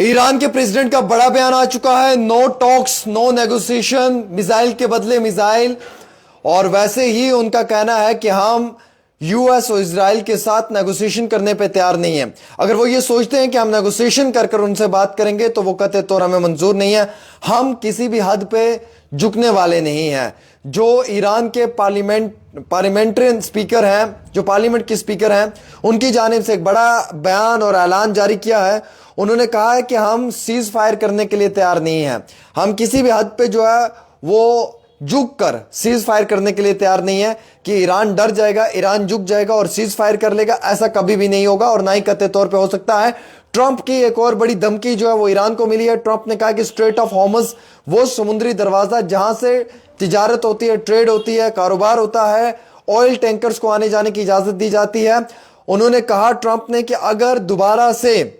Iran के president का बड़ा बयान आ चुका है। No talks, no negotiation, missile के बदले मिसाइल। और वैसे ही उनका कहना है कि हम यूएस और इजराइल के साथ नेगोशिएशन करने पे तैयार नहीं है। अगर वो ये सोचते हैं कि हम नेगोशिएशन कर कर उनसे बात करेंगे तो वो कहते तो हमें मंजूर नहीं है। हम किसी भी हद पे झुकने वाले नहीं हैं। जो ईरान के पार्लियामेंट्रियन स्पीकर हैं, जो पार्लियामेंट के स्पीकर हैं, उनकी जानिब से एक बड़ा बयान और ऐलान जारी किया है। उन्होंने कहा है कि हम सीज फायर करने के लिए तैयार नहीं हैं। हम किसी भी हद पे जो है वो झुक कर सीज फायर करने के लिए तैयार नहीं है कि ईरान डर जाएगा, ईरान झुक जाएगा और सीज फायर कर लेगा। ऐसा कभी भी नहीं होगा और ना ही कतई तौर पे हो सकता है। ट्रंप की एक और बड़ी धमकी जो है वो ईरान को मिली है। ट्रंप ने कहा कि स्ट्रेट ऑफ हॉर्मुज़, वो समुद्री दरवाजा जहां से तिजारत होती है, ट्रेड होती है, कारोबार होता है, ऑयल टैंकर्स को आने जाने की इजाजत दी जाती है। उन्होंने कहा, ट्रंप ने, कि अगर दोबारा से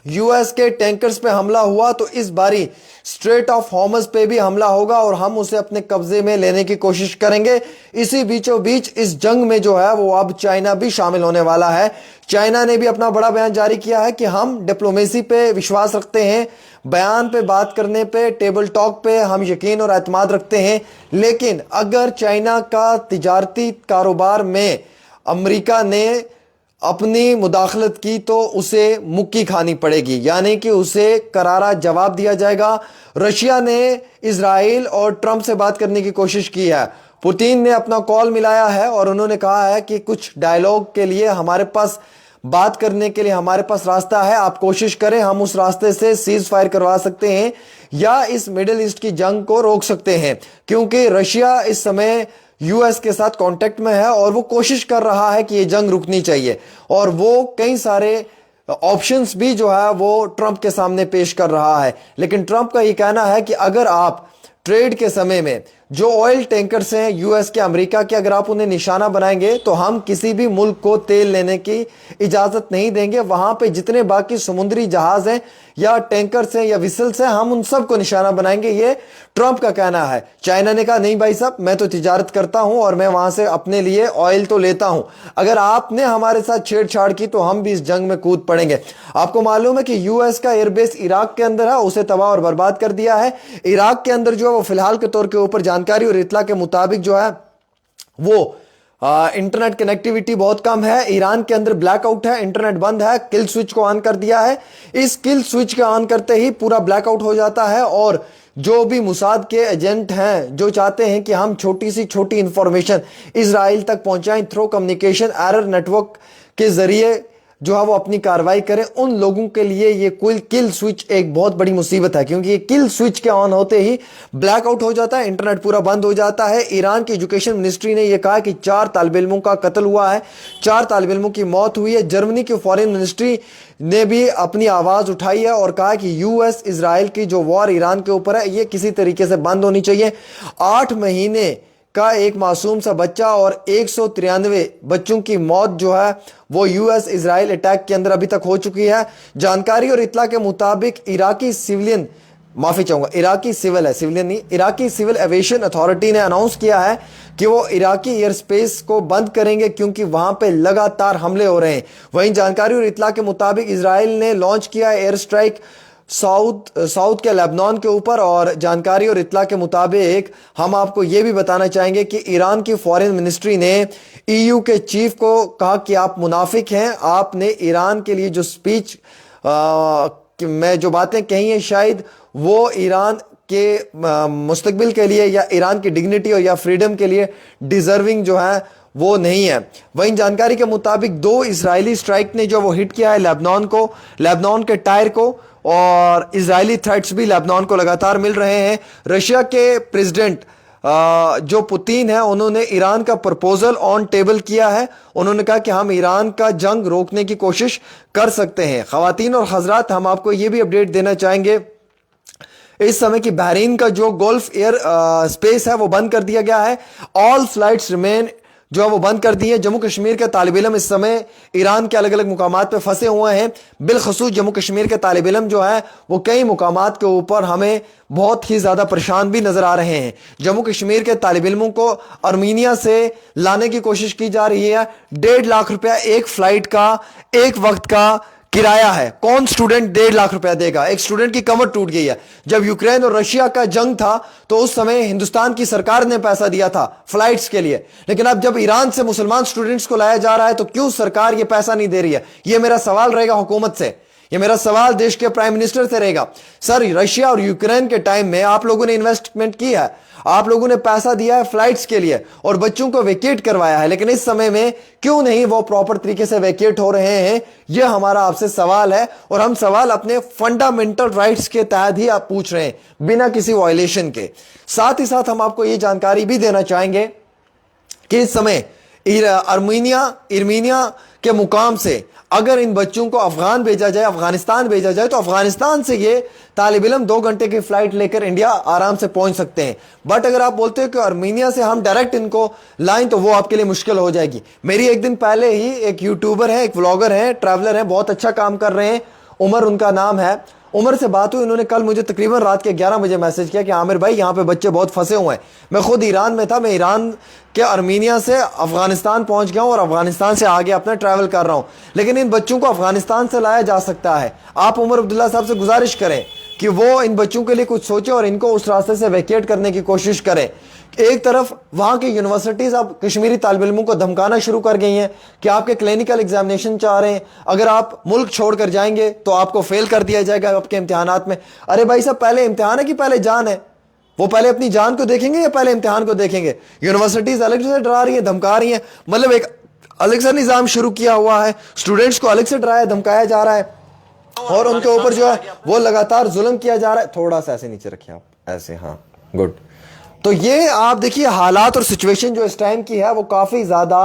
यूएस के टैंकर्स पे हमला हुआ तो इस बारी स्ट्रेट ऑफ हॉर्मुज़ पे भी हमला होगा और हम उसे अपने कब्जे में लेने की कोशिश करेंगे। इसी बीचों बीच इस जंग में जो है वो अब चाइना भी शामिल होने वाला है। चाइना ने भी अपना बड़ा बयान जारी किया है कि हम डिप्लोमेसी पे विश्वास रखते हैं, बयान पे बात करने पे, टेबल टॉक पे हम यकीन और एतमाद रखते हैं, लेकिन अगर चाइना का तिजारती कारोबार में अमेरिका ने अपनी मुदाखलत की तो उसे मुक्की खानी पड़ेगी, यानी कि उसे करारा जवाब दिया जाएगा। रशिया ने इजराइल और ट्रंप से बात करने की कोशिश की है। पुतिन ने अपना कॉल मिलाया है और उन्होंने कहा है कि कुछ डायलॉग के लिए हमारे पास, बात करने के लिए हमारे पास रास्ता है, आप कोशिश करें, हम उस रास्ते से सीज फायर करवा सकते हैं या इस मिडिल ईस्ट की जंग को रोक सकते हैं। क्योंकि रशिया इस समय यूएस के साथ कांटेक्ट में है और वो कोशिश कर रहा है कि ये जंग रुकनी चाहिए और वो कई सारे ऑप्शंस भी जो है वो ट्रंप के सामने पेश कर रहा है। लेकिन ट्रंप का ये कहना है कि अगर आप ट्रेड के समय में जो ऑयल टैंकर्स हैं यूएस के, अमेरिका के, अगर आप उन्हें निशाना बनाएंगे तो हम किसी भी मुल्क को तेल लेने की इजाजत नहीं देंगे। वहां पे जितने बाकी समुद्री जहाज हैं या टैंकर्स हैं या विसल्स हैं, हम उन सबको निशाना बनाएंगे। ये ट्रंप का कहना है। चाइना ने कहा, नहीं भाई साहब, मैं तो तिजारत करता हूं और मैं वहां से अपने लिए ऑयल तो लेता हूं। अगर आपने हमारे साथ छेड़छाड़ की तो हम भी इस जंग में कूद पड़ेंगे। आपको मालूम है कि यूएस का एयरबेस इराक के अंदर है, उसे तबाह और बर्बाद कर दिया है। इराक के अंदर जो है वो फिलहाल के तौर के ऊपर जानकारी और इत्तला के मुताबिक जो है वो इंटरनेट कनेक्टिविटी बहुत कम है। ईरान के अंदर ब्लैकआउट है, इंटरनेट बंद है। किल स्विच को ऑन कर दिया है। इस किल स्विच के ऑन करते ही पूरा ब्लैकआउट हो जाता है और जो भी मुसाद के एजेंट हैं जो चाहते हैं कि हम छोटी सी छोटी इंफॉर्मेशन इजराइल तक पहुंचाएं थ्रू कम्युनिकेशन एरर नेटवर्क के जरिए जो है वो अपनी कार्रवाई करें, उन लोगों के लिए ये किल स्विच एक बहुत बड़ी मुसीबत है। क्योंकि ये किल स्विच के ऑन होते ही ब्लैकआउट हो जाता है, इंटरनेट पूरा बंद हो जाता है। ईरान की एजुकेशन मिनिस्ट्री ने यह कहा कि 4 तालिब इल्मों का कत्ल हुआ है, 4 तालिब इल्मों की मौत हुई है। जर्मनी की फॉरेन मिनिस्ट्री ने भी अपनी आवाज उठाई है और कहा कि यूएस इजराइल की जो वॉर ईरान के ऊपर है ये किसी तरीके से बंद होनी चाहिए। 8 महीने का एक मासूम सा बच्चा और 193 बच्चों की मौत जो है वो यूएस इजराइल अटैक के अंदर अभी तक हो चुकी है। जानकारी और इत्तला के मुताबिक इराकी सिविल एविएशन अथॉरिटी ने अनाउंस किया है कि वो इराकी एयर स्पेस को बंद करेंगे क्योंकि वहां पे लगातार हमले हो रहे हैं। वहीं जानकारी और इत्तला के मुताबिक इजराइल ने लॉन्च किया एयर स्ट्राइक साउथ के लेबनान के ऊपर। और जानकारी और इत्तला के मुताबिक हम आपको यह भी बताना चाहेंगे कि ईरान की फॉरेन मिनिस्ट्री ने ईयू के चीफ को कहा कि आप मुनाफिक हैं, आपने ईरान के लिए जो स्पीच में जो बातें कही हैं शायद वो ईरान के मुस्तकबिल के लिए या ईरान की डिग्निटी और या फ्रीडम के लिए डिजर्विंग जो है वो नहीं है। वहीं जानकारी के मुताबिक 2 इजरायली स्ट्राइक ने जो वो हिट किया है लेबनान के टायर को, और इजरायली थ्रेट्स भी लेबनान को लगातार मिल रहे हैं। रशिया के प्रेसिडेंट जो पुतिन है उन्होंने ईरान का प्रपोजल ऑन टेबल किया है। उन्होंने कहा कि हम ईरान का जंग रोकने की कोशिश कर सकते हैं। खवातीन और हजरात, हम आपको यह भी अपडेट देना चाहेंगे इस समय की बहरीन का जो गोल्फ एयर स्पेस है वो बंद कर दिया गया है। ऑल फ्लाइट्स रिमेन जो है वो बंद कर दी है। जम्मू कश्मीर के तालिब इल्म इस समय ईरान के अलग अलग मुकामात पे फंसे हुए हैं। बिलखसूस जम्मू कश्मीर के तालिब इल्म जो है वो कई मुकामात के ऊपर हमें बहुत ही ज्यादा परेशान भी नजर आ रहे हैं। जम्मू कश्मीर के तालिब इल्मों को आर्मीनिया से लाने की कोशिश की जा रही है। 1.5 लाख रुपया एक फ्लाइट का, एक वक्त का किराया है, कौन स्टूडेंट 1.5 लाख रुपया देगा? एक स्टूडेंट की कमर टूट गई है। जब यूक्रेन और रशिया का जंग था तो उस समय हिंदुस्तान की सरकार ने पैसा दिया था फ्लाइट्स के लिए, लेकिन अब जब ईरान से मुसलमान स्टूडेंट्स को लाया जा रहा है तो क्यों सरकार ये पैसा नहीं दे रही है? ये मेरा सवाल रहेगा हुकूमत से, ये मेरा सवाल देश के प्राइम मिनिस्टर से रहेगा। सर, रशिया और यूक्रेन के टाइम में आप लोगों ने इन्वेस्टमेंट की है, आप लोगों ने पैसा दिया है फ्लाइट्स के लिए और बच्चों को वेकेट करवाया है, लेकिन इस समय में क्यों नहीं वो प्रॉपर तरीके से वेकेट हो रहे हैं? यह हमारा आपसे सवाल है और हम सवाल अपने फंडामेंटल राइट्स के तहत ही आप पूछ रहे हैं, बिना किसी वायलेशन के। साथ ही साथ हम आपको यह जानकारी भी देना चाहेंगे कि इस समय अर्मीनिया के मुकाम से अगर इन बच्चों को अफगान भेजा जाए, अफगानिस्तान भेजा जाए, तो अफगानिस्तान से ये तालिब इल्म 2 घंटे की फ्लाइट लेकर इंडिया आराम से पहुंच सकते हैं। बट अगर आप बोलते हो कि अर्मीनिया से हम डायरेक्ट इनको लाएं तो वो आपके लिए मुश्किल हो जाएगी। मेरी एक दिन पहले ही एक यूट्यूबर है, एक व्लॉगर है, ट्रैवलर है, बहुत अच्छा काम कर रहे हैं, उमर उनका नाम है, उमर से बात हुई। उन्होंने कल मुझे तकरीबन रात के 11 बजे मैसेज किया कि आमिर भाई यहाँ पे बच्चे बहुत फंसे हुए हैं। मैं खुद ईरान में था, मैं ईरान के अर्मीनिया से अफगानिस्तान पहुंच गया हूं और अफगानिस्तान से आगे अपना ट्रैवल कर रहा हूं, लेकिन इन बच्चों को अफगानिस्तान से लाया जा सकता है। आप उमर अब्दुल्ला साहब से गुजारिश करें कि वो इन बच्चों के लिए कुछ सोचे और इनको उस रास्ते से वैकेट करने की कोशिश करें। एक तरफ वहां की यूनिवर्सिटीज अब कश्मीरी तालिब इल्मों को धमकाना शुरू कर गई हैं कि आपके क्लिनिकल एग्जामिनेशन चाह रहे हैं, अगर आप मुल्क छोड़कर जाएंगे तो आपको फेल कर दिया जाएगा आपके इम्तिहानात में। अरे भाई साहब, पहले इम्तिहान है कि पहले जान है? वो पहले अपनी जान को देखेंगे या पहले इम्तिहान को देखेंगे? यूनिवर्सिटीज अलग से डरा रही है, धमका रही है, मतलब एक अलग से निजाम शुरू किया हुआ है, स्टूडेंट्स को अलग से डराया धमकाया जा रहा है और उनके ऊपर जो है वो लगातार जुल्म किया जा रहा है। थोड़ा सा ऐसे नीचे रखिए आप, ऐसे, हाँ, गुड। तो ये आप देखिए हालात और सिचुएशन जो इस टाइम की है वो काफी ज्यादा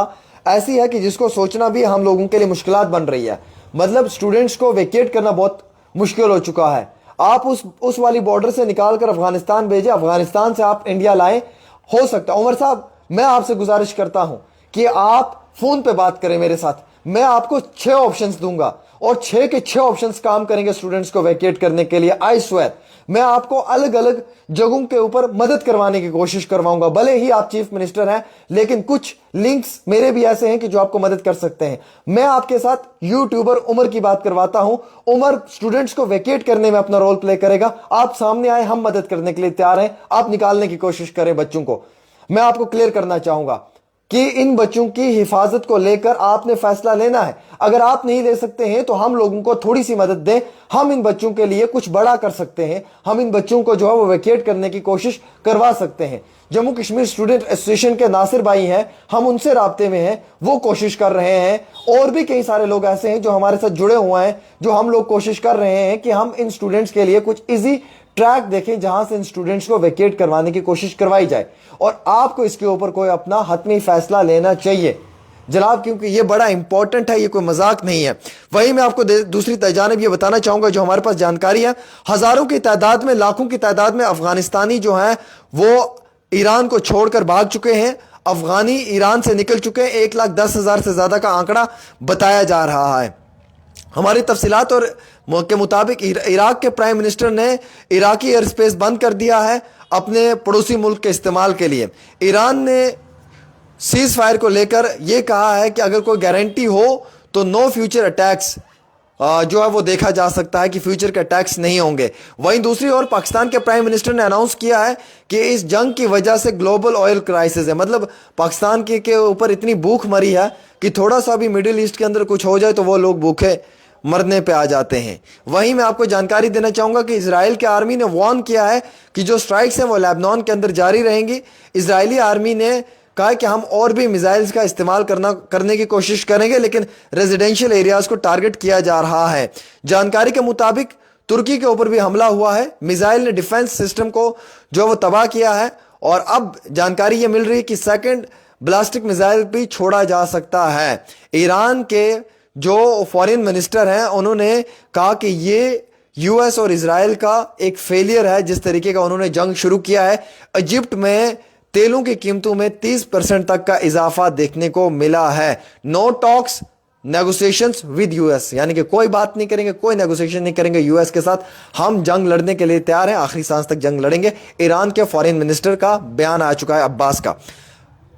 ऐसी है कि जिसको सोचना भी हम लोगों के लिए मुश्किलात बन रही है। मतलब स्टूडेंट्स को वेकेट करना बहुत मुश्किल हो चुका है। आप उस वाली बॉर्डर से निकालकर अफगानिस्तान भेजे, अफगानिस्तान से आप इंडिया लाए, हो सकता है। उमर साहब, मैं आपसे गुजारिश करता हूं कि आप फोन पे बात करें मेरे साथ, मैं आपको 6 ऑप्शंस दूंगा और 6 के 6 ऑप्शंस काम करेंगे स्टूडेंट्स को वैकेट करने के लिए। आई स्वेयर, मैं आपको अलग अलग जगहों के ऊपर मदद करवाने की कोशिश करवाऊंगा। भले ही आप चीफ मिनिस्टर हैं, लेकिन कुछ लिंक्स मेरे भी ऐसे हैं कि जो आपको मदद कर सकते हैं। मैं आपके साथ यूट्यूबर उमर की बात करवाता हूं। उमर स्टूडेंट्स को वैकेट करने में अपना रोल प्ले करेगा। आप सामने आए, हम मदद करने के लिए तैयार हैं, आप निकालने की कोशिश करें बच्चों को। मैं आपको क्लियर करना चाहूंगा कि इन बच्चों की हिफाजत को लेकर आपने फैसला लेना है। अगर आप नहीं ले सकते हैं तो हम लोगों को थोड़ी सी मदद दें, हम इन बच्चों के लिए कुछ बड़ा कर सकते हैं, हम इन बच्चों को जो है वो वैकेट करने की कोशिश करवा सकते हैं। जम्मू कश्मीर स्टूडेंट एसोसिएशन के नासिर भाई हैं, हम उनसे राब्ते में हैं, वो कोशिश कर रहे हैं। और भी कई सारे लोग ऐसे हैं जो हमारे साथ जुड़े हुए हैं, जो हम लोग कोशिश कर रहे हैं कि हम इन स्टूडेंट्स के लिए कुछ इजी ट्रैक देखें जहां से इन स्टूडेंट्स को वैकेट करवाने की कोशिश करवाई जाए। और आपको इसके ऊपर कोई अपना हतमी फैसला लेना चाहिए जनाब, क्योंकि ये बड़ा इंपॉर्टेंट है, ये कोई मजाक नहीं है। वहीं मैं आपको दूसरी जानिब ये बताना चाहूंगा, जो हमारे पास जानकारी है, हजारों की तादाद में, लाखों की तादाद में अफगानिस्तानी जो हैं वो ईरान को छोड़कर भाग चुके हैं। अफगानी ईरान से निकल चुके हैं। 1,10,000 से ज्यादा का आंकड़ा बताया जा रहा है। हमारी तफसीलात और के मुताबिक इराक के प्राइम मिनिस्टर ने इराकी एयर स्पेस बंद कर दिया है अपने पड़ोसी मुल्क के इस्तेमाल के लिए। ईरान ने सीज फायर को लेकर यह कहा है कि अगर कोई गारंटी हो तो नो फ्यूचर अटैक्स जो है वो देखा जा सकता है कि फ्यूचर के अटैक्स नहीं होंगे। वहीं दूसरी ओर पाकिस्तान के प्राइम मिनिस्टर ने अनाउंस किया है कि इस जंग की वजह से ग्लोबल ऑयल क्राइसिस है। मतलब पाकिस्तान के ऊपर इतनी भूख मरी है कि थोड़ा सा भी मिडिल ईस्ट के अंदर कुछ हो जाए तो वो लोग भूखे मरने पे आ जाते हैं। वहीं मैं आपको जानकारी देना चाहूंगा कि इजराइल की आर्मी ने वार्न किया है कि जो स्ट्राइक्स हैं वो लेबनान के अंदर जारी रहेंगी। इजरायली आर्मी ने कहा है कि हम और भी मिसाइल्स का इस्तेमाल करने की कोशिश करेंगे, लेकिन रेजिडेंशियल एरियाज को टारगेट किया जा रहा है। जानकारी के मुताबिक तुर्की के ऊपर भी हमला हुआ है, मिसाइल ने डिफेंस सिस्टम को जो वो तबाह किया है। और अब जानकारी ये मिल रही है कि सेकंड ब्लास्टिक मिसाइल भी छोड़ा जा सकता है। ईरान के जो फॉरेन मिनिस्टर हैं उन्होंने कहा कि ये यूएस और इजराइल का एक फेलियर है, जिस तरीके का उन्होंने जंग शुरू किया है। इजिप्ट में तेलों की कीमतों में 30% तक का इजाफा देखने को मिला है। No talks negotiations with US, यानी कि कोई बात नहीं करेंगे, कोई नेगोशिएशन नहीं करेंगे यूएस के साथ, हम जंग लड़ने के लिए तैयार हैं, आखिरी सांस तक जंग लड़ेंगे। ईरान के फॉरेन मिनिस्टर का बयान आ चुका है, अब्बास का।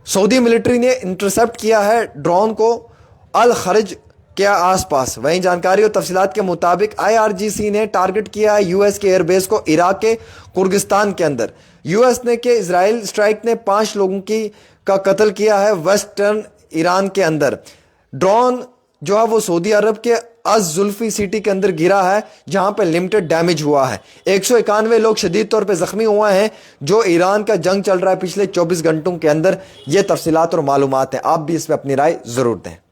सऊदी मिलिट्री ने इंटरसेप्ट किया है ड्रोन को अल खरज के आसपास। वहीं जानकारी और तफसीलात के मुताबिक IRGC ने टारगेट किया है यूएस के एयरबेस को इराक के कुर्गिस्तान के अंदर। यूएस ने के इजराइल स्ट्राइक ने 5 लोगों का कत्ल किया है वेस्टर्न ईरान के अंदर। ड्रोन जो है वो सऊदी अरब के अज जुल्फी सिटी के अंदर गिरा है, जहां पे लिमिटेड डैमेज हुआ है। 191 लोग शदीद तौर पे जख्मी हुए हैं। जो ईरान का जंग चल रहा है पिछले 24 घंटों के अंदर, ये तफसीलात और मालूमात हैं। आप भी इस पर अपनी राय जरूर दें।